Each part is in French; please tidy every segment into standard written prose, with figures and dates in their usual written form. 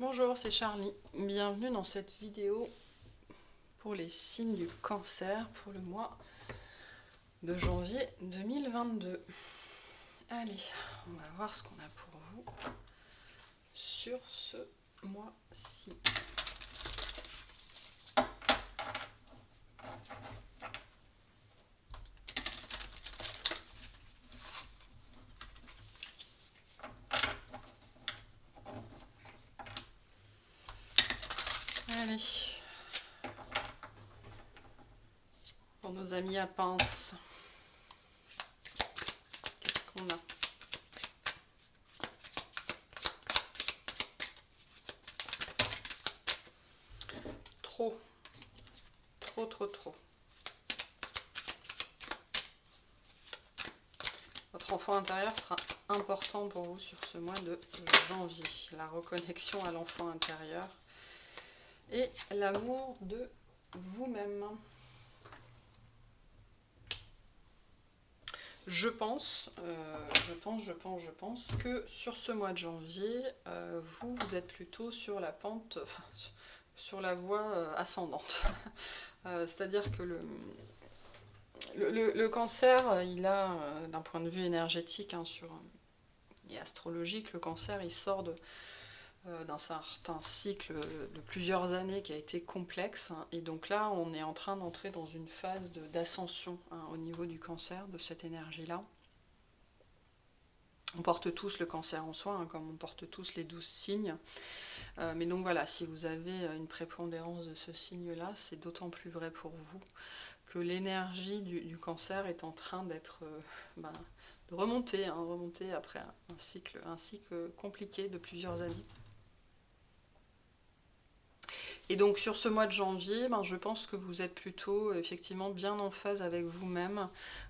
Bonjour, c'est Charlie. Bienvenue dans cette vidéo pour les signes du cancer pour le mois de janvier 2022. Allez, on va voir ce qu'on a pour vous sur ce mois-ci. Allez, pour nos amis à pince, qu'est-ce qu'on a? Trop. Votre enfant intérieur sera important pour vous sur ce mois de janvier. La reconnexion à l'enfant intérieur et l'amour de vous-même. Je pense que sur ce mois de janvier, vous êtes plutôt sur la pente, enfin, sur la voie ascendante. C'est-à-dire que le cancer, il a, d'un point de vue énergétique et astrologique, le cancer, il sort d'un certain cycle de plusieurs années qui a été complexe. Et donc là, on est en train d'entrer dans une phase d'ascension au niveau du cancer, de cette énergie-là. On porte tous le cancer en soi, comme on porte tous les 12 signes. Mais donc voilà, si vous avez une prépondérance de ce signe-là, c'est d'autant plus vrai pour vous que l'énergie du cancer est en train d'être de remonter, remonter après un cycle compliqué de plusieurs années. Et donc sur ce mois de janvier, je pense que vous êtes plutôt effectivement bien en phase avec vous-même.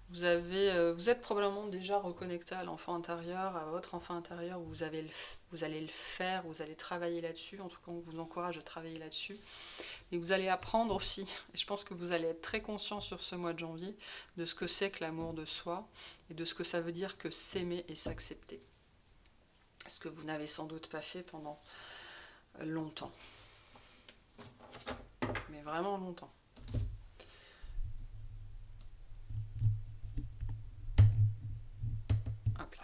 Vous êtes probablement déjà reconnecté à l'enfant intérieur, à votre enfant intérieur, vous allez le faire, vous allez travailler là-dessus, en tout cas on vous encourage à travailler là-dessus. Et vous allez apprendre aussi, et je pense que vous allez être très conscient sur ce mois de janvier, de ce que c'est que l'amour de soi, et de ce que ça veut dire que s'aimer et s'accepter. Ce que vous n'avez sans doute pas fait pendant longtemps. Mais vraiment longtemps. Hop là.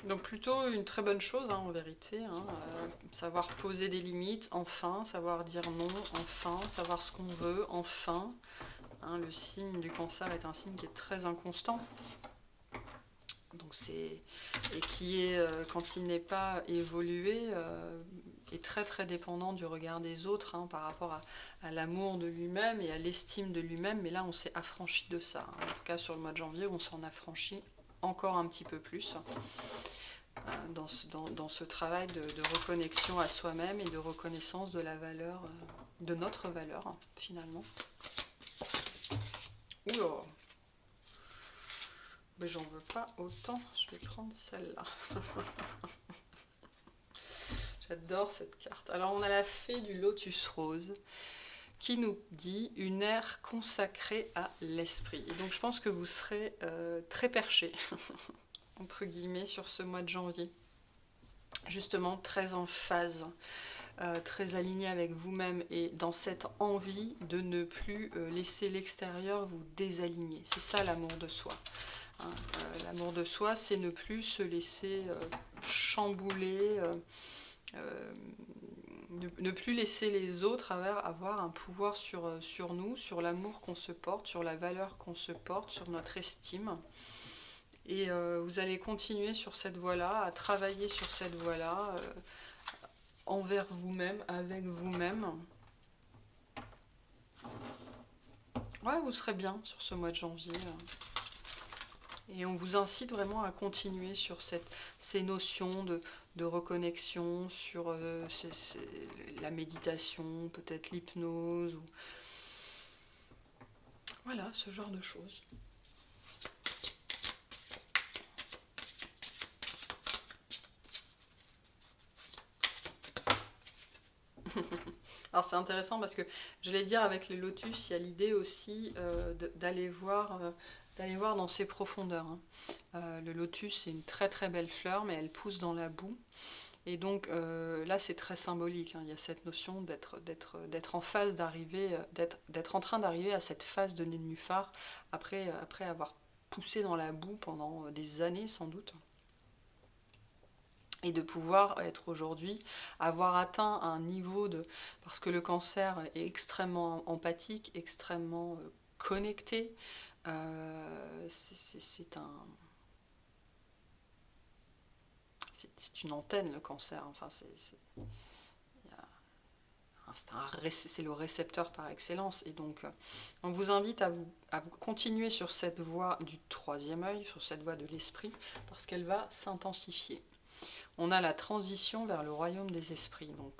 Donc plutôt une très bonne chose en vérité, savoir poser des limites, enfin, savoir dire non, enfin, savoir ce qu'on veut, enfin. Le signe du cancer est un signe qui est très inconstant. Donc et qui est, quand il n'est pas évolué, est très très dépendant du regard des autres par rapport à l'amour de lui-même et à l'estime de lui-même. Mais là, on s'est affranchi de ça. En tout cas, sur le mois de janvier, on s'en affranchit encore un petit peu plus dans ce travail de reconnexion à soi-même et de reconnaissance de la valeur, de notre valeur, finalement. Oula! Mais j'en veux pas autant, je vais prendre celle-là. J'adore cette carte. Alors on a la fée du lotus rose qui nous dit une ère consacrée à l'esprit. Et donc je pense que vous serez très perché, entre guillemets, sur ce mois de janvier. Justement très en phase, très aligné avec vous-même et dans cette envie de ne plus laisser l'extérieur vous désaligner. C'est ça l'amour de soi. L'amour de soi, c'est ne plus se laisser chambouler, ne plus laisser les autres avoir un pouvoir sur nous, sur l'amour qu'on se porte, sur la valeur qu'on se porte, sur notre estime. Et vous allez continuer sur cette voie-là, à travailler sur cette voie-là, envers vous-même, avec vous-même. Ouais, vous serez bien sur ce mois de janvier. Et on vous incite vraiment à continuer sur ces notions de reconnexion, sur la méditation, peut-être l'hypnose, ou voilà, ce genre de choses. Alors c'est intéressant parce que, je vais dire, avec les lotus, il y a l'idée aussi d'aller voir d'aller voir dans ses profondeurs, hein. Le lotus, c'est une très très belle fleur, mais elle pousse dans la boue. Et donc là, c'est très symbolique, hein. Il y a cette notion d'être en phase d'arriver, d'être en train d'arriver à cette phase de nénuphar après avoir poussé dans la boue pendant des années sans doute. Et de pouvoir être aujourd'hui, avoir atteint un niveau de... Parce que le cancer est extrêmement empathique, extrêmement connecté. C'est une antenne, le cancer. Enfin, c'est le récepteur par excellence. Et donc, on vous invite à vous continuer sur cette voie du troisième œil, sur cette voie de l'esprit, parce qu'elle va s'intensifier. On a la transition vers le royaume des esprits, donc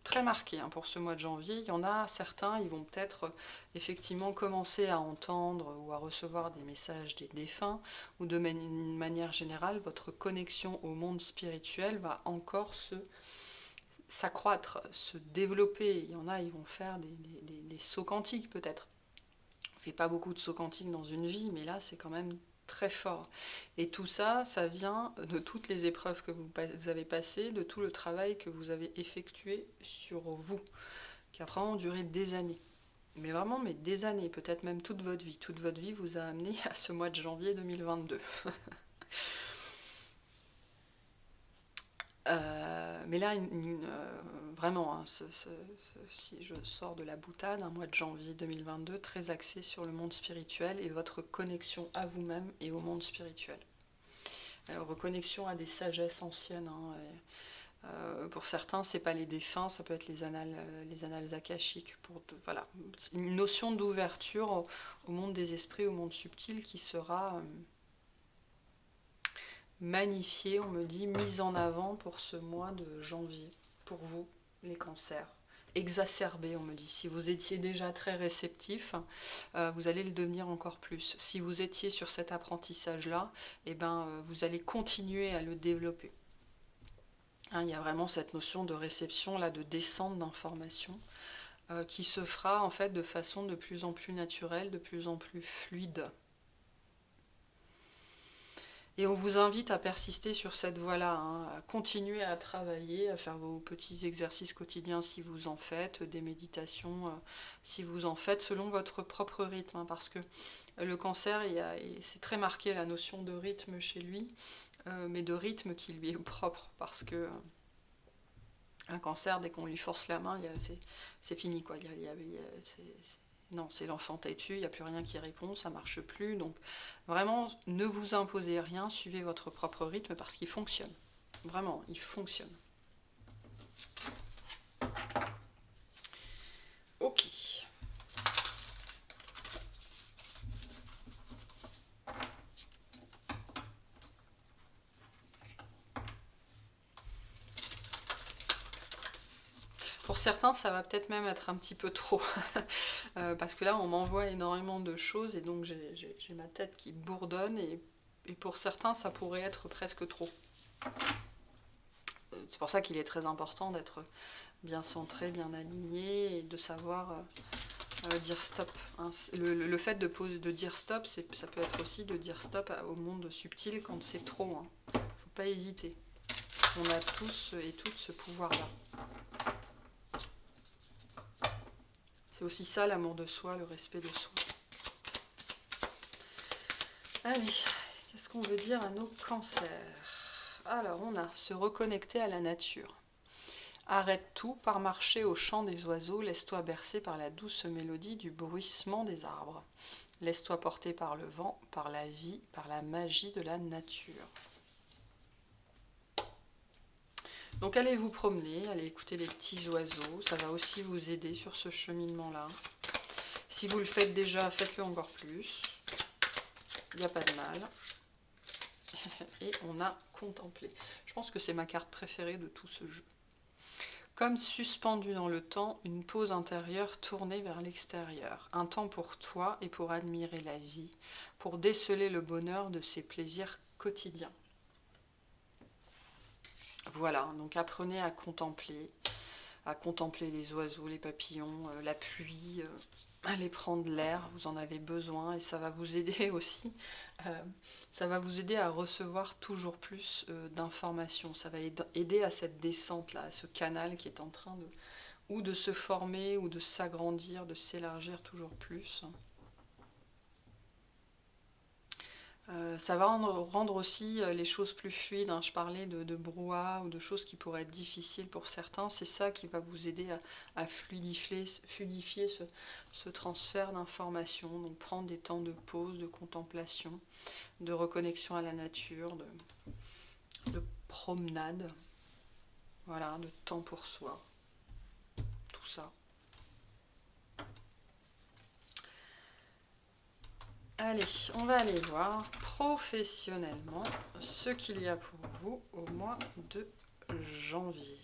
très marqué, hein, pour ce mois de janvier. Il y en a certains, ils vont peut-être effectivement commencer à entendre ou à recevoir des messages des défunts, ou de manière générale, votre connexion au monde spirituel va encore s'accroître, se développer. Il y en a, ils vont faire des sauts quantiques peut-être. On ne fait pas beaucoup de sauts quantiques dans une vie, mais là c'est quand même très fort. Et tout ça, ça vient de toutes les épreuves que vous avez passées, de tout le travail que vous avez effectué sur vous, qui a vraiment duré des années. Mais vraiment, mais des années, peut-être même toute votre vie. Toute votre vie vous a amené à ce mois de janvier 2022. Mais là, vraiment, hein, si je sors de la boutade, un mois de janvier 2022 très axé sur le monde spirituel et votre connexion à vous-même et au monde spirituel. Alors, reconnexion à des sagesses anciennes. Hein, pour certains, c'est pas les défunts, ça peut être les annales akashiques. Voilà, une notion d'ouverture au monde des esprits, au monde subtil qui sera magnifié, on me dit, mise en avant pour ce mois de janvier, pour vous, les cancers. Exacerbé, on me dit. Si vous étiez déjà très réceptif, vous allez le devenir encore plus. Si vous étiez sur cet apprentissage-là, vous allez continuer à le développer. Hein, il y a vraiment cette notion de réception, là, de descente d'informations, qui se fera en fait de façon de plus en plus naturelle, de plus en plus fluide. Et on vous invite à persister sur cette voie-là, hein, à continuer à travailler, à faire vos petits exercices quotidiens si vous en faites, des méditations si vous en faites, selon votre propre rythme. Hein, parce que le cancer, c'est très marqué la notion de rythme chez lui, mais de rythme qui lui est propre. Parce que un cancer, dès qu'on lui force la main, c'est fini, quoi. Non, c'est l'enfant têtu, il n'y a plus rien qui répond, ça ne marche plus. Donc vraiment, ne vous imposez rien, suivez votre propre rythme parce qu'il fonctionne. Vraiment, il fonctionne. Ok. Pour certains, ça va peut-être même être un petit peu trop, parce que là, on m'envoie énormément de choses, et donc j'ai ma tête qui bourdonne, et pour certains, ça pourrait être presque trop. C'est pour ça qu'il est très important d'être bien centré, bien aligné, et de savoir dire stop. Hein. Le fait de dire stop, ça peut être aussi de dire stop au monde subtil quand c'est trop. Hein. Faut pas hésiter. On a tous et toutes ce pouvoir-là. C'est aussi ça, l'amour de soi, le respect de soi. Allez, qu'est-ce qu'on veut dire à nos cancers? Alors, on a se reconnecter à la nature. Arrête tout, pars marcher au chant des oiseaux, laisse-toi bercer par la douce mélodie du bruissement des arbres. Laisse-toi porter par le vent, par la vie, par la magie de la nature. Donc allez vous promener, allez écouter les petits oiseaux, ça va aussi vous aider sur ce cheminement-là. Si vous le faites déjà, faites-le encore plus. Il n'y a pas de mal. Et on a contemplé. Je pense que c'est ma carte préférée de tout ce jeu. Comme suspendu dans le temps, une pause intérieure tournée vers l'extérieur. Un temps pour toi et pour admirer la vie, pour déceler le bonheur de ses plaisirs quotidiens. Voilà, donc apprenez à contempler, à contempler les oiseaux, les papillons, la pluie, aller prendre l'air, vous en avez besoin et ça va vous aider aussi. Ça va vous aider à recevoir toujours plus d'informations. Ça va aider à cette descente-là, à ce canal qui est en train de se former ou de s'agrandir, de s'élargir toujours plus. Ça va rendre aussi les choses plus fluides, hein. Je parlais de brouhaha ou de choses qui pourraient être difficiles pour certains. C'est ça qui va vous aider à fluidifier ce transfert d'informations. Donc prendre des temps de pause, de contemplation, de reconnexion à la nature, de promenade, voilà, de temps pour soi. Tout ça. Allez, on va aller voir professionnellement ce qu'il y a pour vous au mois de janvier.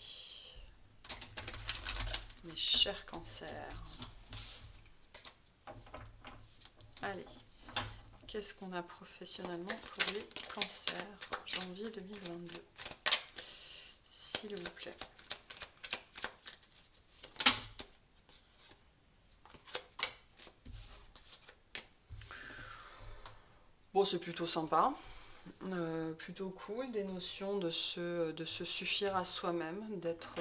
Mes chers cancers. Allez, qu'est-ce qu'on a professionnellement pour les cancers janvier 2022? S'il vous plaît. Bon, c'est plutôt sympa, plutôt cool, des notions de se suffire à soi-même, d'être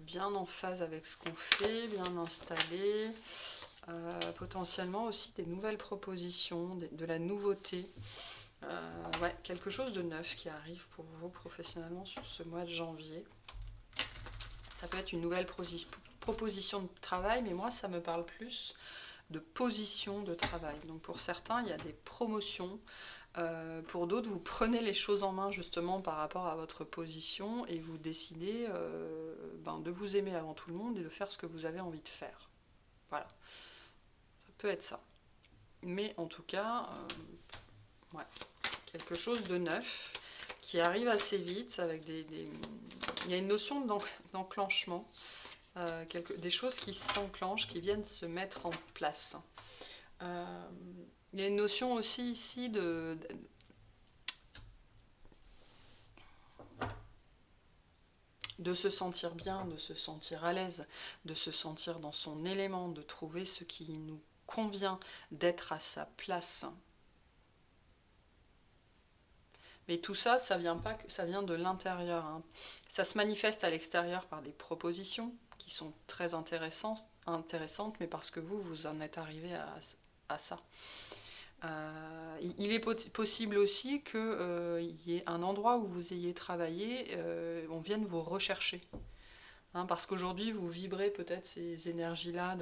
bien en phase avec ce qu'on fait, bien installé, potentiellement aussi des nouvelles propositions, de la nouveauté, ouais, quelque chose de neuf qui arrive pour vous professionnellement sur ce mois de janvier. Ça peut être une nouvelle proposition de travail, mais moi ça me parle plus de position de travail. Donc pour certains, il y a des promotions. Pour d'autres, vous prenez les choses en main justement par rapport à votre position et vous décidez de vous aimer avant tout le monde et de faire ce que vous avez envie de faire. Voilà. Ça peut être ça. Mais en tout cas, ouais, quelque chose de neuf qui arrive assez vite avec il y a une notion d'enclenchement. Des choses qui s'enclenchent, qui viennent se mettre en place. Il y a une notion aussi ici de se sentir bien, de se sentir à l'aise, de se sentir dans son élément, de trouver ce qui nous convient, d'être à sa place. Mais tout ça, ça vient de l'intérieur, hein. Ça se manifeste à l'extérieur par des propositions qui sont très intéressantes, mais parce que vous en êtes arrivé à ça. Il est possible aussi qu'il y ait un endroit où vous ayez travaillé, on vienne vous rechercher. Hein, parce qu'aujourd'hui, vous vibrez peut-être ces énergies-là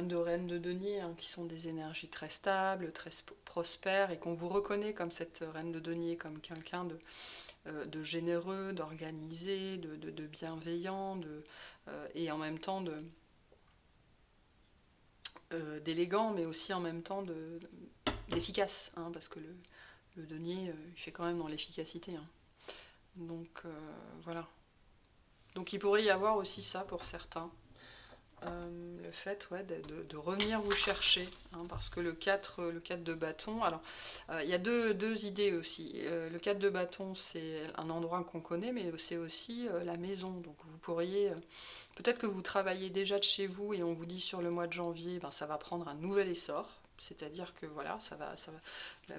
de reine de denier, hein, qui sont des énergies très stables, très prospères, et qu'on vous reconnaît comme cette reine de denier, comme quelqu'un de généreux, d'organisé, de bienveillant, et en même temps d'élégant, mais aussi en même temps d'efficace, hein, parce que le denier, il fait quand même dans l'efficacité. Hein. Donc voilà. Donc il pourrait y avoir aussi ça pour certains. Le fait, ouais, de revenir vous chercher, hein, parce que le 4 de bâton, alors il y a deux idées aussi. Le 4 de bâton, c'est un endroit qu'on connaît, mais c'est aussi la maison. Donc vous pourriez, peut-être que vous travaillez déjà de chez vous et on vous dit sur le mois de janvier, ben, ça va prendre un nouvel essor. C'est-à-dire que voilà,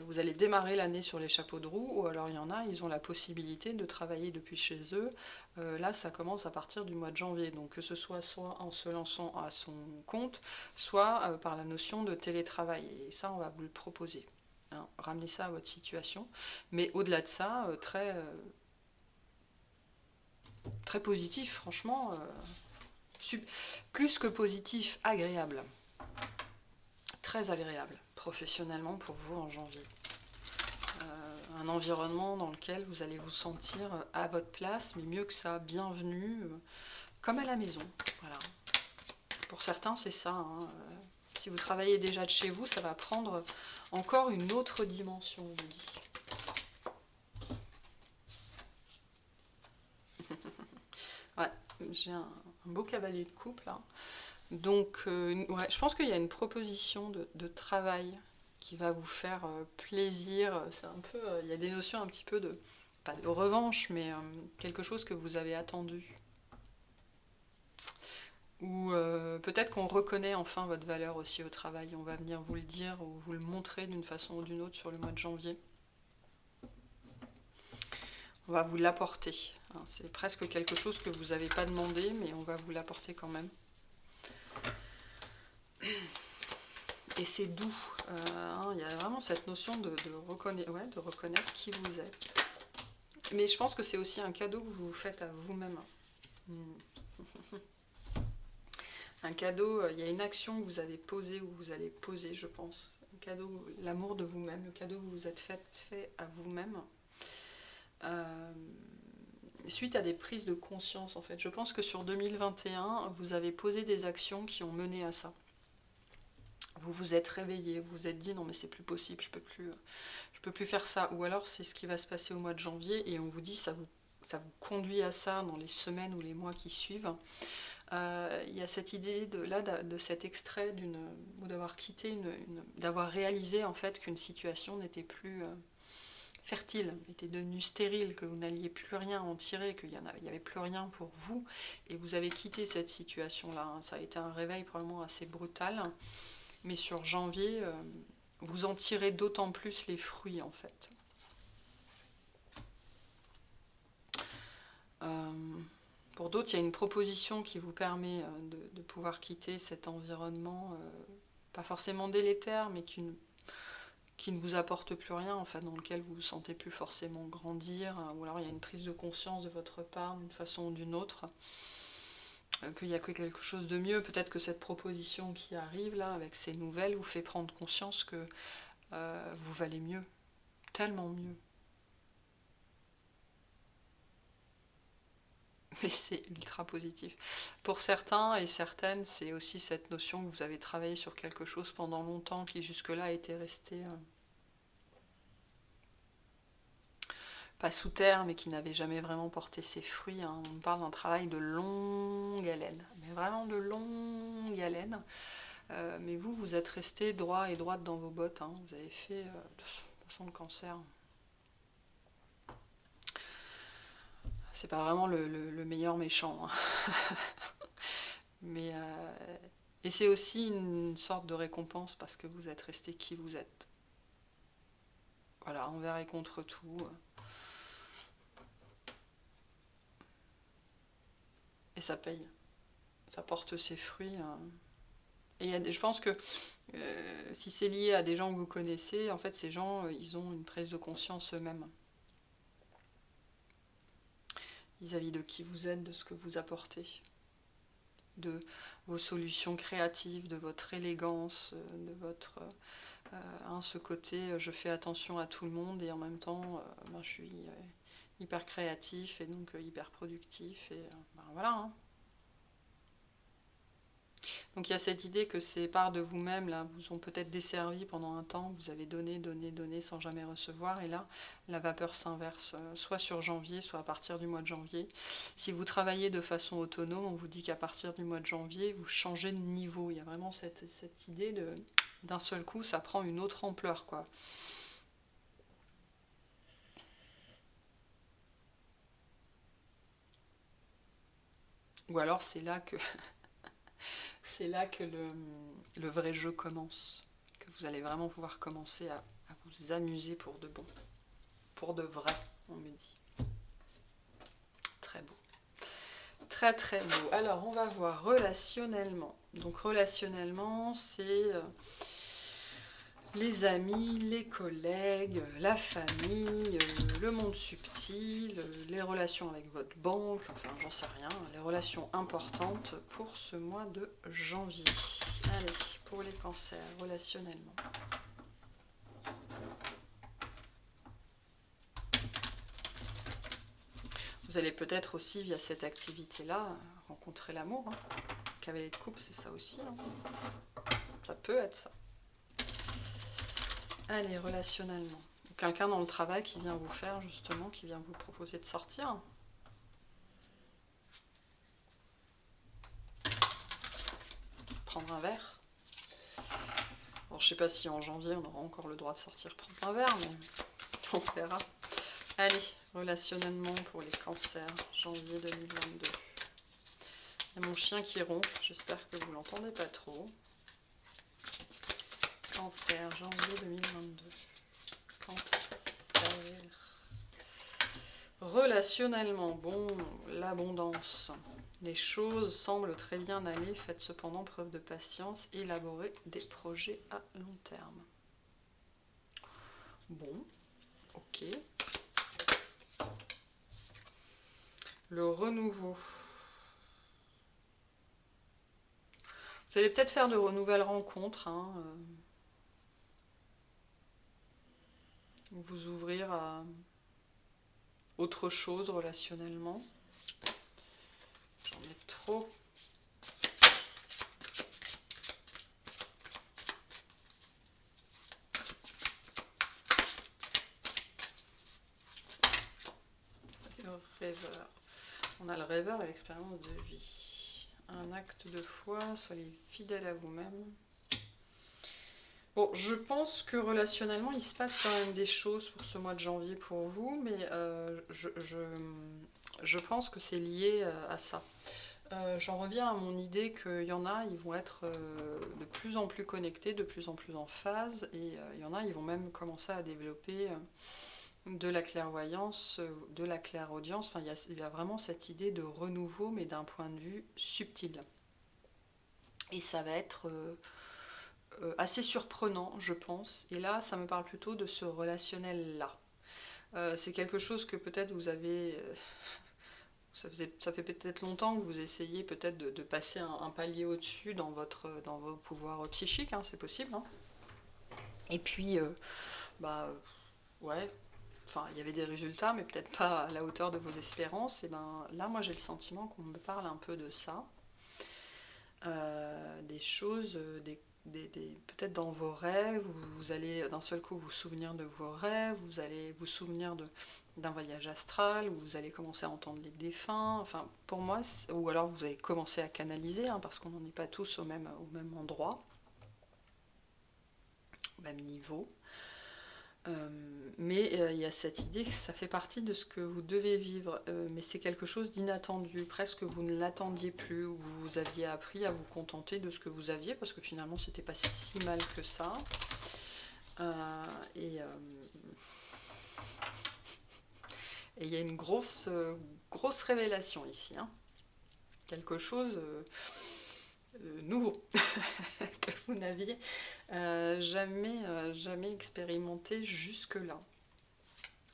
vous allez démarrer l'année sur les chapeaux de roue, ou alors il y en a, ils ont la possibilité de travailler depuis chez eux. Là, ça commence à partir du mois de janvier, donc que ce soit en se lançant à son compte, soit par la notion de télétravail. Et ça, on va vous le proposer. Hein, ramenez ça à votre situation. Mais au-delà de ça, très positif, franchement, plus que positif, agréable. Très agréable professionnellement pour vous en janvier. Un environnement dans lequel vous allez vous sentir à votre place, mais mieux que ça, bienvenue, comme à la maison. Voilà. Pour certains, c'est ça. Hein. Si vous travaillez déjà de chez vous, ça va prendre encore une autre dimension, on vous dit. Ouais, j'ai un beau cavalier de coupe là. Donc, ouais, je pense qu'il y a une proposition de travail qui va vous faire plaisir. C'est un peu, il y a des notions un petit peu pas de revanche, mais quelque chose que vous avez attendu. Ou peut-être qu'on reconnaît enfin votre valeur aussi au travail. On va venir vous le dire ou vous le montrer d'une façon ou d'une autre sur le mois de janvier. On va vous l'apporter. Hein, c'est presque quelque chose que vous n'avez pas demandé, mais on va vous l'apporter quand même. Et c'est doux. Hein, il y a vraiment cette notion de reconnaître qui vous êtes. Mais je pense que c'est aussi un cadeau que vous vous faites à vous-même. Un cadeau, il y a une action que vous avez posée ou vous allez poser, je pense. Un cadeau, l'amour de vous-même, le cadeau que vous vous êtes fait à vous-même. Suite à des prises de conscience, en fait. Je pense que sur 2021, vous avez posé des actions qui ont mené à ça. Vous vous êtes réveillé, vous vous êtes dit non mais c'est plus possible, je peux plus faire ça. Ou alors c'est ce qui va se passer au mois de janvier et on vous dit ça vous conduit à ça dans les semaines ou les mois qui suivent. Il y a cette idée de cet extrait ou d'avoir quitté d'avoir réalisé en fait qu'une situation n'était plus fertile, était devenue stérile, que vous n'alliez plus rien en tirer, qu'il n'y avait plus rien pour vous, et vous avez quitté cette situation-là. Ça a été un réveil probablement assez brutal, mais sur janvier, vous en tirez d'autant plus les fruits en fait. Pour d'autres, il y a une proposition qui vous permet de pouvoir quitter cet environnement, pas forcément délétère, mais qui ne vous apporte plus rien, enfin, dans lequel vous ne vous sentez plus forcément grandir, ou alors il y a une prise de conscience de votre part d'une façon ou d'une autre, qu'il y a que quelque chose de mieux. Peut-être que cette proposition qui arrive là, avec ces nouvelles, vous fait prendre conscience que vous valez mieux, tellement mieux. Mais c'est ultra positif. Pour certains et certaines, c'est aussi cette notion que vous avez travaillé sur quelque chose pendant longtemps qui jusque-là était resté pas sous terre, mais qui n'avait jamais vraiment porté ses fruits. Hein. On parle d'un travail de longue haleine, mais vraiment de longue haleine. Mais vous êtes resté droit et droite dans vos bottes. Hein. Vous avez fait de toute façon le cancer. C'est pas vraiment le meilleur méchant. Hein. Mais et c'est aussi une sorte de récompense parce que vous êtes resté qui vous êtes. Voilà, envers et contre tout. Et ça paye. Ça porte ses fruits. Et je pense que si c'est lié à des gens que vous connaissez, en fait, ces gens, ils ont une prise de conscience eux-mêmes. Vis-à-vis de qui vous êtes, de ce que vous apportez, de vos solutions créatives, de votre élégance, de votre ce côté je fais attention à tout le monde et en même temps je suis hyper créatif et donc hyper productif et voilà. Hein. Donc il y a cette idée que ces parts de vous-même là vous ont peut-être desservi pendant un temps, vous avez donné sans jamais recevoir, et là la vapeur s'inverse, soit sur janvier, soit à partir du mois de janvier. Si vous travaillez de façon autonome, on vous dit qu'à partir du mois de janvier, vous changez de niveau. Il y a vraiment cette idée d'un seul coup, ça prend une autre ampleur, quoi. Ou alors c'est là que le vrai jeu commence, que vous allez vraiment pouvoir commencer à vous amuser pour de bon, pour de vrai, on me dit. Très beau. Très très beau. Alors on va voir relationnellement. Donc relationnellement, c'est les amis, les collègues, la famille, le monde subtil, les relations avec votre banque, enfin j'en sais rien, les relations importantes pour ce mois de janvier. Allez, pour les cancers, relationnellement. Vous allez peut-être aussi, via cette activité-là, rencontrer l'amour. Hein. Cavalier de coupe, c'est ça aussi. Hein. Ça peut être ça. Allez, relationnellement. Quelqu'un dans le travail qui vient vous faire, justement, qui vient vous proposer de sortir. Prendre un verre. Bon, je sais pas si en janvier, on aura encore le droit de sortir prendre un verre, mais on verra. Allez, relationnellement pour les cancers, janvier 2022. Il y a mon chien qui ronfle, j'espère que vous ne l'entendez pas trop. Cancer, janvier 2022. Cancer. Relationnellement, bon, l'abondance. Les choses semblent très bien aller, faites cependant preuve de patience, élaborez des projets à long terme. Bon, ok. Le renouveau. Vous allez peut-être faire de nouvelles rencontres, hein, vous ouvrir à autre chose relationnellement. J'en ai trop. Le rêveur. On a le rêveur et l'expérience de vie. Un acte de foi, soyez fidèle à vous-même. Bon, je pense que relationnellement, il se passe quand même des choses pour ce mois de janvier pour vous, mais je pense que c'est lié à ça. J'en reviens à mon idée qu'il y en a, ils vont être de plus en plus connectés, de plus en plus en phase, et il y en a, ils vont même commencer à développer de la clairvoyance, de la clairaudience. Enfin, il y a vraiment cette idée de renouveau, mais d'un point de vue subtil. Et ça va être assez surprenant, je pense. Et là, ça me parle plutôt de ce relationnel-là. C'est quelque chose que peut-être vous avez... ça fait peut-être longtemps que vous essayez peut-être de passer un palier au-dessus dans vos pouvoirs psychiques, hein, c'est possible. Hein. Et puis, ouais, enfin, il y avait des résultats, mais peut-être pas à la hauteur de vos espérances. Et ben là, moi, j'ai le sentiment qu'on me parle un peu de ça. Des choses, peut-être dans vos rêves, vous allez d'un seul coup vous souvenir de vos rêves, vous allez vous souvenir d'un voyage astral, où vous allez commencer à entendre les défunts, enfin pour moi, ou alors vous allez commencer à canaliser, hein, parce qu'on n'en est pas tous au même endroit, au même niveau. Mais il y a cette idée que ça fait partie de ce que vous devez vivre, mais c'est quelque chose d'inattendu, presque vous ne l'attendiez plus, ou vous aviez appris à vous contenter de ce que vous aviez, parce que finalement c'était pas si mal que ça. Et il y a une grosse révélation ici, hein. Quelque chose nouveau que vous n'aviez jamais expérimenté jusque-là.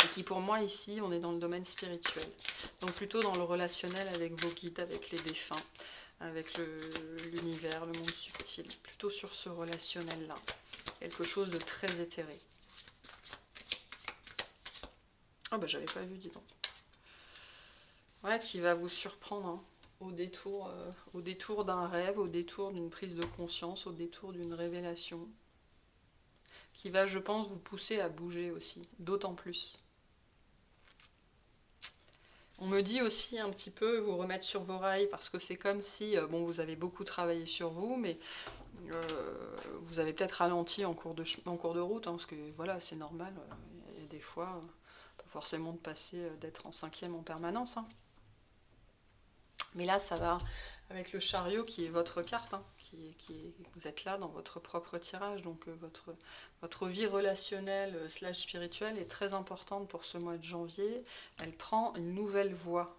Et qui pour moi ici, on est dans le domaine spirituel. Donc plutôt dans le relationnel avec vos guides, avec les défunts, avec l'univers, le monde subtil. Plutôt sur ce relationnel-là. Quelque chose de très éthéré. Ah bah j'avais pas vu, dis donc. Ouais, qui va vous surprendre, hein, au détour d'un rêve, au détour d'une prise de conscience, au détour d'une révélation. Qui va, je pense, vous pousser à bouger aussi, d'autant plus. On me dit aussi un petit peu vous remettre sur vos rails, parce que c'est comme si, bon, vous avez beaucoup travaillé sur vous, mais vous avez peut-être ralenti en cours de route, hein, parce que voilà, c'est normal, et des fois, pas forcément de passer, d'être en 5e en permanence. Hein. Mais là, ça va avec le chariot qui est votre carte, hein, vous êtes là dans votre propre tirage, donc votre vie relationnelle / spirituelle est très importante pour ce mois de janvier. Elle prend une nouvelle voie.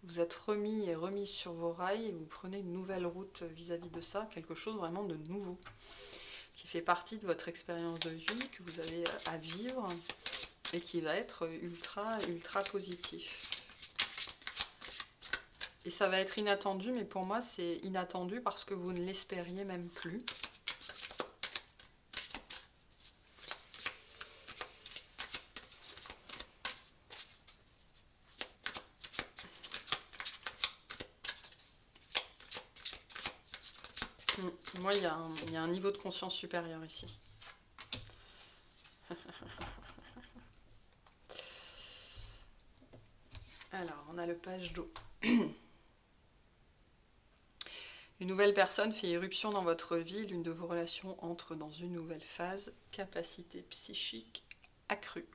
Vous êtes remis et remise sur vos rails et vous prenez une nouvelle route vis-à-vis de ça, quelque chose vraiment de nouveau, qui fait partie de votre expérience de vie, que vous avez à vivre et qui va être ultra positif. Et ça va être inattendu, mais pour moi c'est inattendu parce que vous ne l'espériez même plus. Moi, il y a un niveau de conscience supérieur ici. Alors, on a le page d'eau. Une nouvelle personne fait irruption dans votre vie, l'une de vos relations entre dans une nouvelle phase, capacité psychique accrue.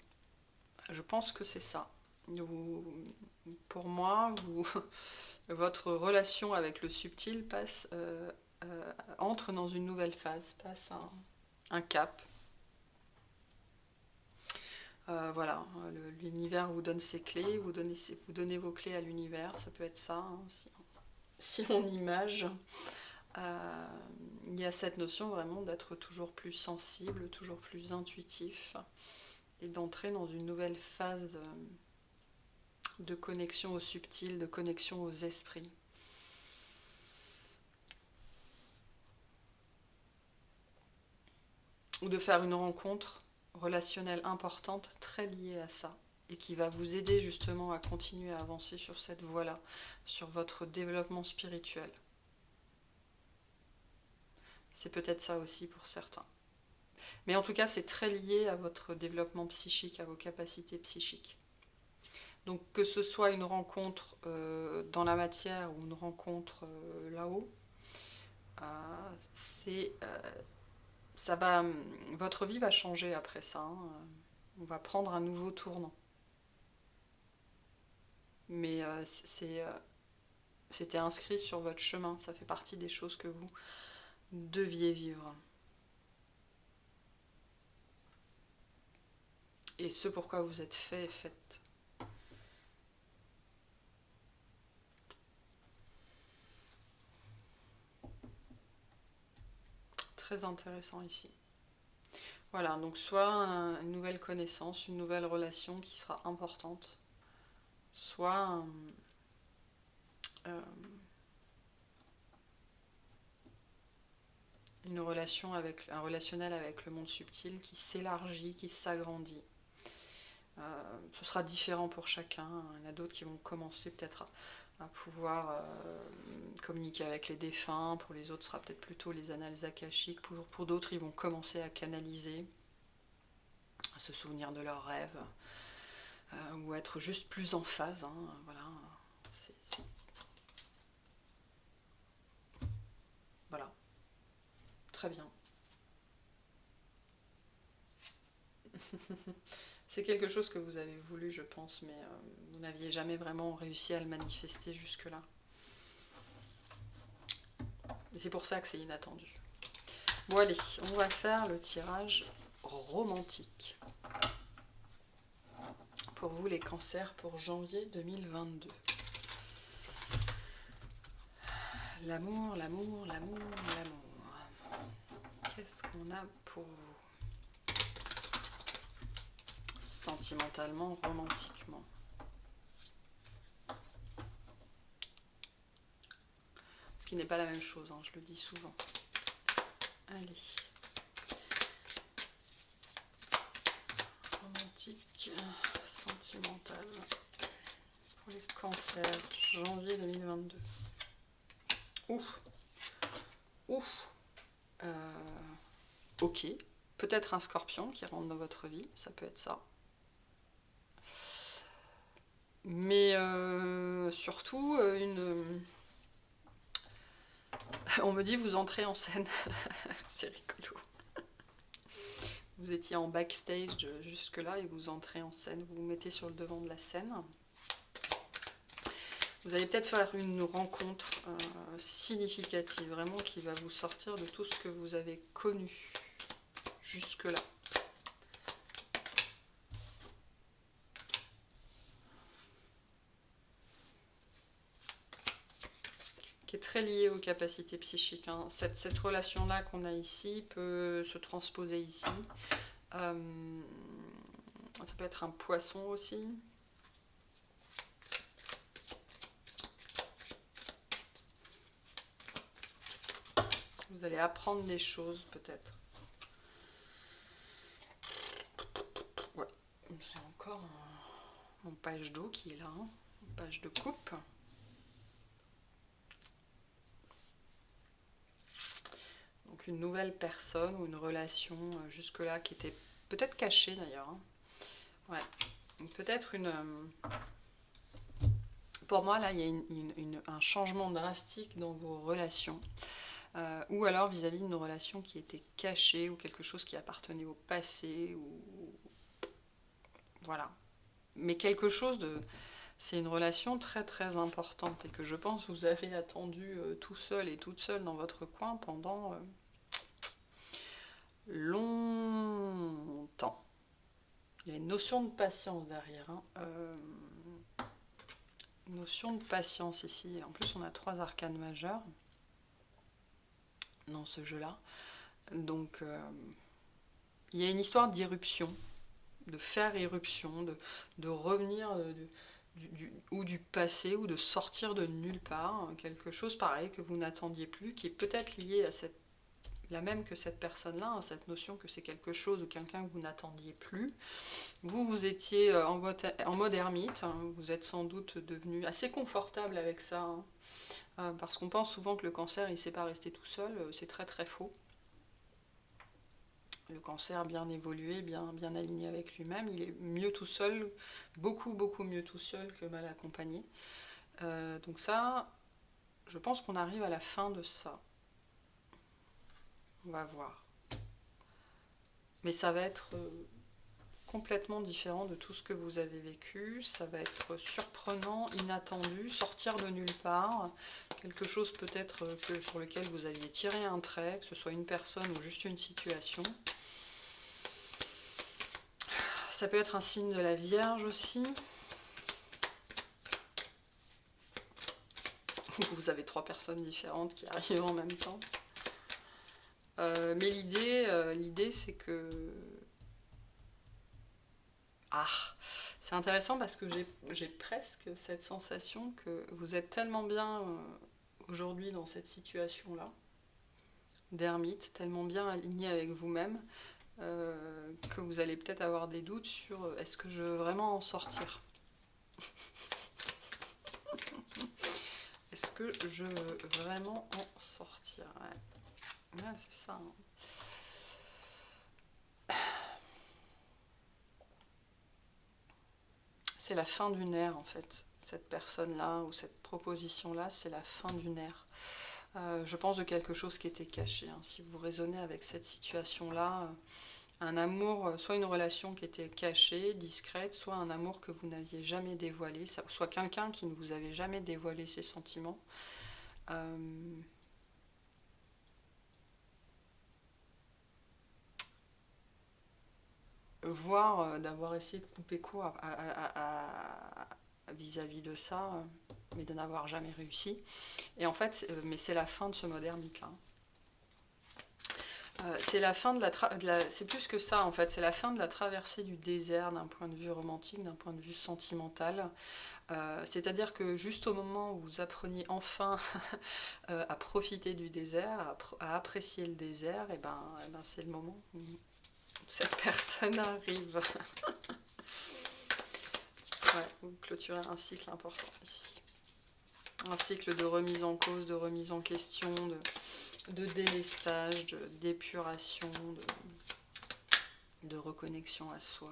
Je pense que c'est ça. Pour moi, votre relation avec le subtil entre dans une nouvelle phase, passe un cap. Voilà, l'univers vous donne ses clés, vous donnez vos clés à l'univers, ça peut être ça, hein, si on image. Il y a cette notion vraiment d'être toujours plus sensible, toujours plus intuitif, et d'entrer dans une nouvelle phase de connexion au subtil, de connexion aux esprits. Ou de faire une rencontre relationnelle importante très liée à ça, et qui va vous aider justement à continuer à avancer sur cette voie-là, sur votre développement spirituel. C'est peut-être ça aussi pour certains. Mais en tout cas, c'est très lié à votre développement psychique, à vos capacités psychiques. Donc que ce soit une rencontre dans la matière ou une rencontre là-haut, votre vie va changer après ça. Hein. On va prendre un nouveau tournant. Mais c'était inscrit sur votre chemin. Ça fait partie des choses que vous deviez vivre. Et ce pourquoi vous êtes fait et faites. Très intéressant ici. Voilà, donc soit une nouvelle connaissance, une nouvelle relation qui sera importante, soit une relation un relationnel avec le monde subtil qui s'élargit, qui s'agrandit. Ce sera différent pour chacun. Il y en a d'autres qui vont commencer peut-être à pouvoir communiquer avec les défunts. Pour les autres, ce sera peut-être plutôt les annales akashiques. Pour d'autres, ils vont commencer à canaliser, à se souvenir de leurs rêves, ou être juste plus en phase. Hein, voilà. Voilà. Très bien. C'est quelque chose que vous avez voulu, je pense, mais vous n'aviez jamais vraiment réussi à le manifester jusque-là. Et c'est pour ça que c'est inattendu. Bon allez, on va faire le tirage romantique. Pour vous les cancers pour janvier 2022. L'amour, l'amour, l'amour, l'amour. Qu'est-ce qu'on a pour vous? Sentimentalement, romantiquement. Ce qui n'est pas la même chose, hein, je le dis souvent. Allez. Romantique, sentimental. Pour les cancers, janvier 2022. Ouf. Ouf. Ok. Peut-être un scorpion qui rentre dans votre vie, ça peut être ça. Mais surtout, on me dit vous entrez en scène. C'est rigolo. Vous étiez en backstage jusque-là et vous entrez en scène. Vous vous mettez sur le devant de la scène. Vous allez peut-être faire une rencontre significative, vraiment qui va vous sortir de tout ce que vous avez connu jusque-là. Qui est très liée aux capacités psychiques. Hein. Cette relation-là qu'on a ici peut se transposer ici. Ça peut être un poisson aussi. Vous allez apprendre des choses peut-être. Ouais, j'ai encore mon page d'eau qui est là, hein. Mon page de coupe. Donc une nouvelle personne ou une relation jusque-là qui était peut-être cachée d'ailleurs. Hein. Ouais, peut-être une... Pour moi, là, il y a un changement drastique dans vos relations. Ou alors vis-à-vis d'une relation qui était cachée ou quelque chose qui appartenait au passé ou voilà, mais quelque chose C'est une relation très très importante et que je pense vous avez attendu tout seul et toute seule dans votre coin pendant longtemps. Il y a une notion de patience derrière. Hein. Notion de patience ici. En plus, on a 3 arcanes majeures dans ce jeu-là. Donc, il y a une histoire d'irruption, de faire irruption, de revenir ou du passé, ou de sortir de nulle part. Hein, quelque chose pareil que vous n'attendiez plus, qui est peut-être lié à la même que cette personne-là, hein, cette notion que c'est quelque chose ou quelqu'un que vous n'attendiez plus. Vous étiez en mode ermite, hein, vous êtes sans doute devenu assez confortable avec ça, hein, parce qu'on pense souvent que le cancer, il ne sait pas rester tout seul, c'est très très faux. Le cancer bien évolué, bien aligné avec lui-même, il est mieux tout seul, beaucoup mieux tout seul que mal accompagné. Donc ça, je pense qu'on arrive à la fin de ça. On va voir. Mais ça va être complètement différent de tout ce que vous avez vécu. Ça va être surprenant, inattendu, sortir de nulle part. Quelque chose peut-être sur lequel vous aviez tiré un trait, que ce soit une personne ou juste une situation. Ça peut être un signe de la Vierge aussi. Vous avez 3 personnes différentes qui arrivent en même temps. Mais l'idée c'est que... Ah, c'est intéressant parce que j'ai presque cette sensation que vous êtes tellement bien aujourd'hui dans cette situation-là, d'ermite, tellement bien aligné avec vous-même, que vous allez peut-être avoir des doutes sur est-ce que je veux vraiment en sortir. Est-ce que je veux vraiment en sortir? Ouais, c'est ça. Hein. C'est la fin d'une ère en fait. Cette personne-là ou cette proposition-là, c'est la fin d'une ère. Je pense de quelque chose qui était caché. Hein. Si vous raisonnez avec cette situation-là, un amour, soit une relation qui était cachée, discrète, soit un amour que vous n'aviez jamais dévoilé, soit quelqu'un qui ne vous avait jamais dévoilé ses sentiments. Voire d'avoir essayé de couper court vis-à-vis de ça, mais de n'avoir jamais réussi. Et en fait, mais c'est la fin de ce mode ermite-là. C'est la fin c'est plus que ça en fait, c'est la fin de la traversée du désert d'un point de vue romantique, d'un point de vue sentimental. C'est-à-dire que juste au moment où vous appreniez enfin à profiter du désert, à apprécier le désert, et ben c'est le moment où cette personne arrive. Ouais, vous clôturez un cycle important ici. Un cycle de remise en cause, de remise en question, de délestage, d'épuration, de reconnexion à soi.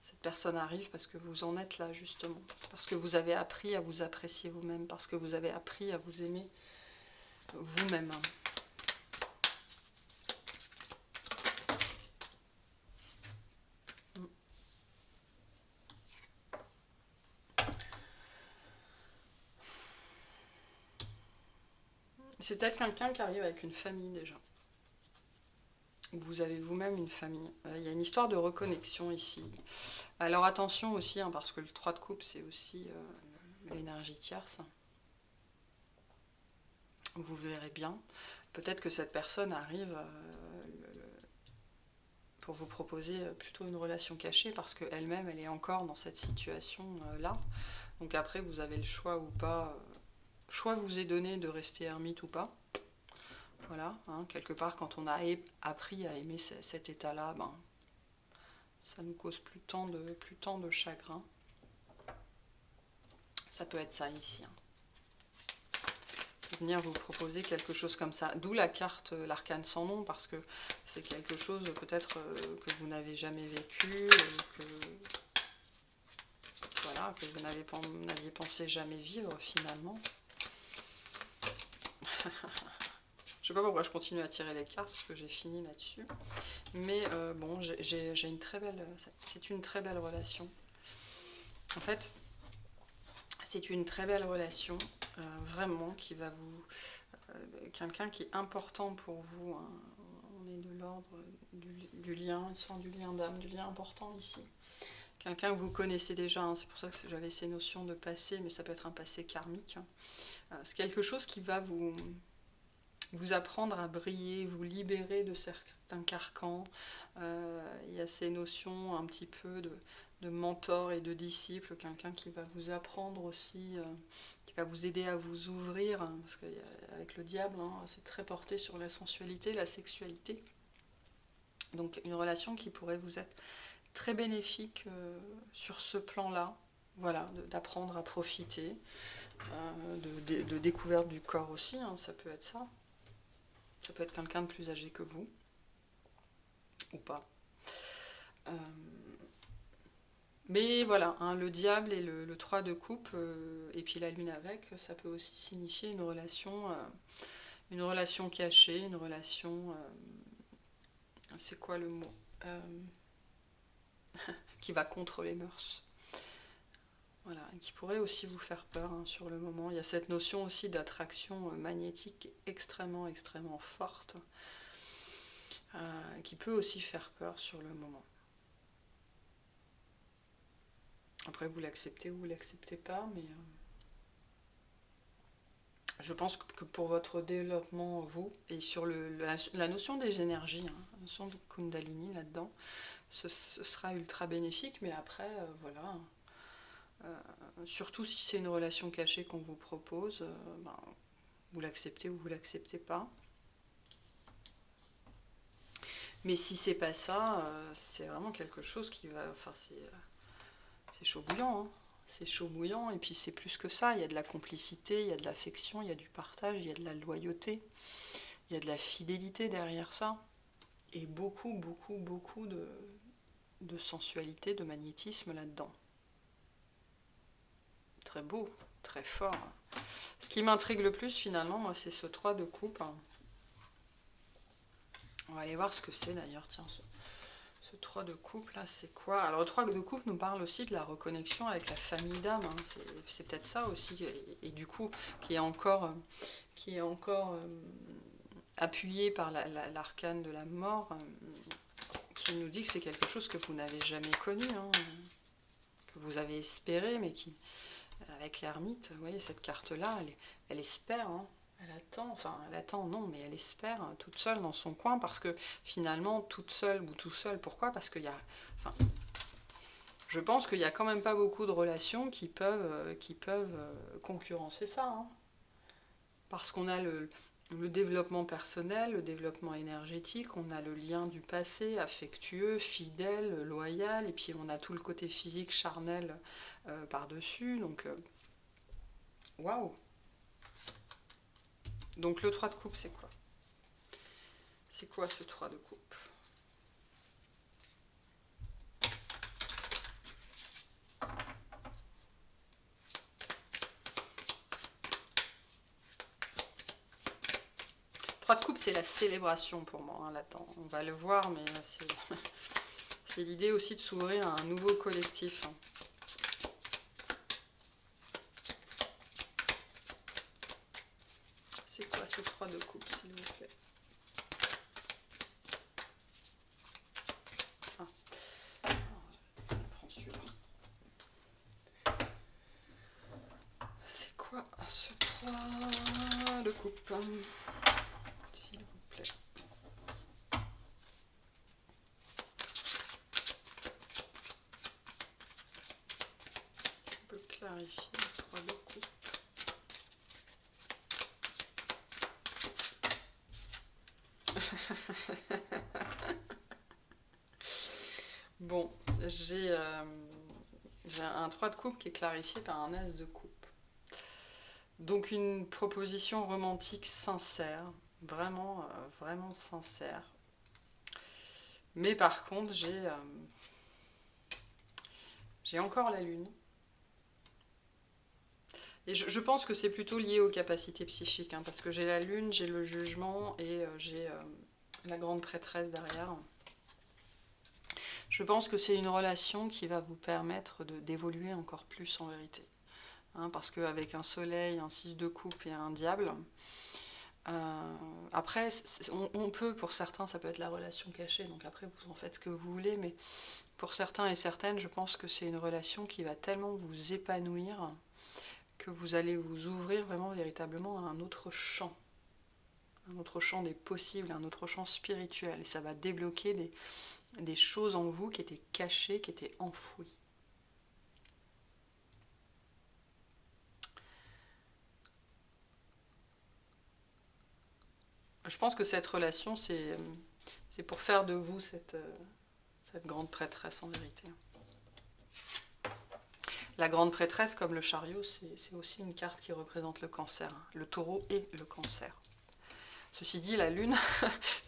Cette personne arrive parce que vous en êtes là justement, parce que vous avez appris à vous apprécier vous-même, parce que vous avez appris à vous aimer vous-même. C'est peut-être quelqu'un qui arrive avec une famille déjà. Vous avez vous-même une famille. Il y a une histoire de reconnexion ici. Alors attention aussi, hein, parce que le 3 de coupe, c'est aussi l'énergie tierce. Vous verrez bien. Peut-être que cette personne arrive pour vous proposer plutôt une relation cachée, parce qu'elle-même, elle est encore dans cette situation-là. Donc après, vous avez le choix ou pas. Choix vous est donné de rester ermite ou pas. Voilà, hein, quelque part, quand on a appris à aimer cet état-là, ben, ça nous cause plus tant de chagrin. Ça peut être ça ici. Hein. Venir vous proposer quelque chose comme ça. D'où la carte, l'arcane sans nom, parce que c'est quelque chose peut-être que vous n'avez jamais vécu, voilà, que vous n'aviez pensé jamais vivre finalement. Je sais pas pourquoi je continue à tirer les cartes, parce que j'ai fini là-dessus. Mais bon, j'ai une très belle... C'est une très belle relation. En fait, C'est une très belle relation, vraiment, qui va vous... quelqu'un qui est important pour vous, hein. On est de l'ordre du lien, il sent du lien d'âme, du lien important ici. Quelqu'un que vous connaissez déjà, hein, c'est pour ça que j'avais ces notions de passé, mais ça peut être un passé karmique. C'est quelque chose qui va vous apprendre à briller, vous libérer de certains carcans. Il y a ces notions un petit peu de mentor et de disciple, quelqu'un qui va vous apprendre aussi, qui va vous aider à vous ouvrir, hein, parce qu'avec le diable, hein, c'est très porté sur la sensualité, la sexualité. Donc une relation qui pourrait vous être très bénéfique sur ce plan-là, voilà, d'apprendre à profiter, de découverte du corps aussi, hein, ça peut être ça. Ça peut être quelqu'un de plus âgé que vous, ou pas. Mais voilà, hein, le diable et le 3 de coupe, et puis la lune avec, ça peut aussi signifier une relation cachée, une relation... c'est quoi le mot qui va contre les mœurs. Voilà, et qui pourrait aussi vous faire peur, hein, sur le moment. Il y a cette notion aussi d'attraction magnétique extrêmement, extrêmement forte, qui peut aussi faire peur sur le moment. Après, vous l'acceptez ou vous l'acceptez pas, mais je pense que pour votre développement, vous, et sur la notion des énergies, hein, la notion de Kundalini là-dedans, ce sera ultra bénéfique, mais après, voilà. Surtout si c'est une relation cachée qu'on vous propose, ben, vous l'acceptez ou vous l'acceptez pas. Mais si c'est pas ça, c'est vraiment quelque chose qui va... Enfin, c'est chaud bouillant, hein. C'est chaud bouillant, et puis c'est plus que ça. Il y a de la complicité, il y a de l'affection, il y a du partage, il y a de la loyauté, il y a de la fidélité derrière ça. Et beaucoup, beaucoup, beaucoup de sensualité, de magnétisme là-dedans. Très beau, très fort. Ce qui m'intrigue le plus finalement, moi, c'est ce 3 de coupe. On va aller voir ce que c'est d'ailleurs, tiens, ce 3 de coupe là, c'est quoi? Alors le 3 de coupe nous parle aussi de la reconnexion avec la famille d'âme, hein. C'est peut-être ça aussi, et du coup, qui est encore appuyé par l'arcane de la mort, qui nous dit que c'est quelque chose que vous n'avez jamais connu, hein, que vous avez espéré, mais qui, avec l'ermite, vous voyez, cette carte-là, elle espère, hein. Elle attend non, mais elle espère, hein, toute seule dans son coin, parce que finalement, toute seule ou tout seul, pourquoi? Parce qu'il y a... Enfin, je pense qu'il n'y a quand même pas beaucoup de relations qui peuvent concurrencer ça, hein. Parce qu'on a le développement personnel, le développement énergétique, on a le lien du passé, affectueux, fidèle, loyal, et puis on a tout le côté physique, charnel par-dessus, donc... Waouh! Donc le 3 de coupe, c'est quoi? C'est quoi ce 3 de coupe? Le 3 de coupe, c'est la célébration pour moi, hein, là-dedans. On va le voir, mais c'est l'idée aussi de s'ouvrir à un nouveau collectif, hein. C'est quoi ce 3 de coupe, s'il vous plaît? C'est quoi ce 3 de coupe, s'il vous plaît? On peut clarifier le 3 de coupe. Bon, j'ai un 3 de coupe qui est clarifié par un as de coupe. Donc une proposition romantique sincère, vraiment, vraiment sincère. Mais par contre, j'ai encore la lune. Et je pense que c'est plutôt lié aux capacités psychiques, hein, parce que j'ai la lune, j'ai le jugement et j'ai la grande prêtresse derrière. Je pense que c'est une relation qui va vous permettre d'évoluer encore plus en vérité. hein, parce qu'avec un soleil, un 6 de coupe et un diable, après, on peut, pour certains, ça peut être la relation cachée, donc après vous en faites ce que vous voulez, mais pour certains et certaines, je pense que c'est une relation qui va tellement vous épanouir que vous allez vous ouvrir vraiment véritablement à un autre champ des possibles, un autre champ spirituel, et ça va débloquer des choses en vous qui étaient cachées, qui étaient enfouies. Je pense que cette relation, c'est pour faire de vous cette grande prêtresse en vérité. La grande prêtresse, comme le chariot, c'est aussi une carte qui représente le cancer, hein, le taureau et le cancer. Ceci dit, la lune,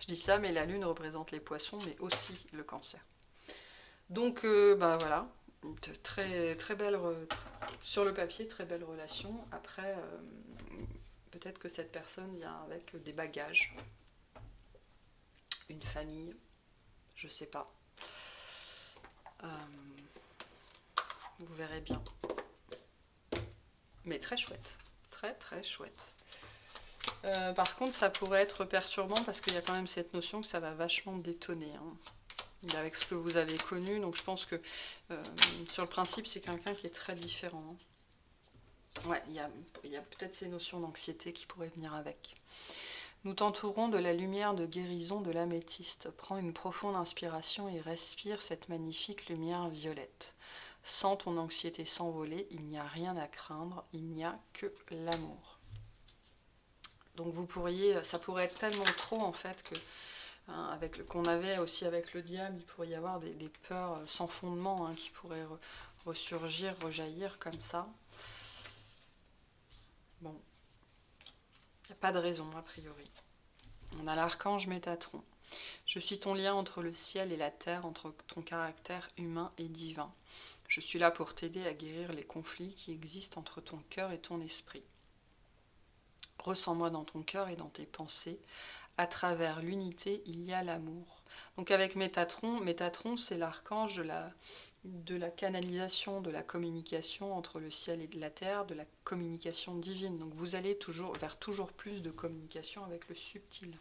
je dis ça, mais la lune représente les poissons, mais aussi le cancer. Donc, bah voilà, très, très belle, sur le papier, très belle relation. Après, peut-être que cette personne vient avec des bagages, une famille, je sais pas. Vous verrez bien. Mais très chouette, très très chouette. Par contre, ça pourrait être perturbant parce qu'il y a quand même cette notion que ça va vachement détonner, hein, avec ce que vous avez connu. Donc je pense que sur le principe, c'est quelqu'un qui est très différent. Hein. Ouais, il y a peut-être ces notions d'anxiété qui pourraient venir avec. Nous t'entourons de la lumière de guérison de l'améthyste. Prends une profonde inspiration et respire cette magnifique lumière violette. Sens ton anxiété s'envoler, il n'y a rien à craindre, il n'y a que l'amour. Donc vous pourriez, ça pourrait être tellement trop en fait que, hein, avec qu'on avait aussi avec le diable, il pourrait y avoir des peurs sans fondement, hein, qui pourraient ressurgir, rejaillir comme ça. Bon, il n'y a pas de raison a priori. On a l'archange Métatron. Je suis ton lien entre le ciel et la terre, entre ton caractère humain et divin. Je suis là pour t'aider à guérir les conflits qui existent entre ton cœur et ton esprit. Ressens-moi dans ton cœur et dans tes pensées. À travers l'unité, il y a l'amour. Donc avec Métatron, c'est l'archange de la canalisation, de la communication entre le ciel et la terre, de la communication divine. Donc vous allez vers toujours plus de communication avec le subtil.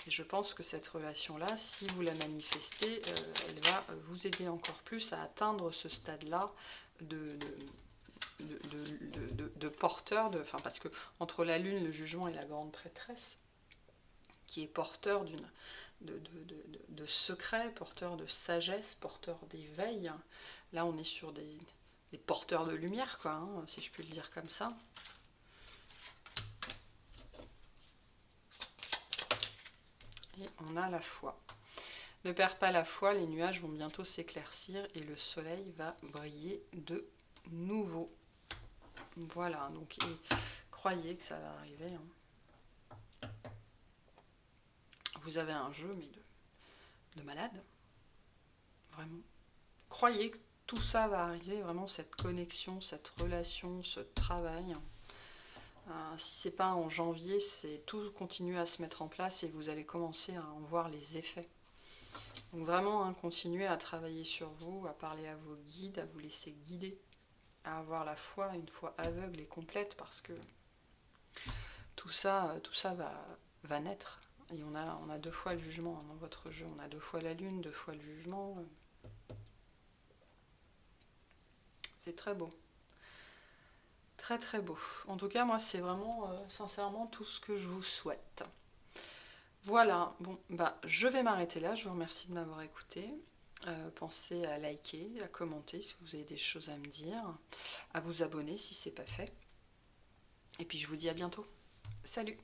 Et je pense que cette relation-là, si vous la manifestez, elle va vous aider encore plus à atteindre ce stade-là de porteur, parce que entre la lune, le jugement et la grande prêtresse, qui est porteur de secrets, porteur de sagesse, porteur d'éveil, là on est sur des porteurs de lumière, quoi, hein, si je puis le dire comme ça. Et on a la foi. Ne perds pas la foi, les nuages vont bientôt s'éclaircir et le soleil va briller de nouveau. Voilà, donc croyez que ça va arriver. Hein. Vous avez un jeu, mais de malade. Vraiment. Croyez que tout ça va arriver, vraiment cette connexion, cette relation, ce travail. Si c'est pas en janvier, tout continue à se mettre en place et vous allez commencer à en voir les effets. Donc vraiment, hein, continuez à travailler sur vous, à parler à vos guides, à vous laisser guider, à avoir la foi, une foi aveugle et complète, parce que tout ça va naître. Et on a 2 fois le jugement dans votre jeu. On a 2 fois la lune, 2 fois le jugement. C'est très beau. Très très beau. En tout cas, moi, c'est vraiment sincèrement tout ce que je vous souhaite. Voilà, bon, je vais m'arrêter là. Je vous remercie de m'avoir écouté. Pensez à liker, à commenter si vous avez des choses à me dire, à vous abonner si ce n'est pas fait. Et puis je vous dis à bientôt. Salut!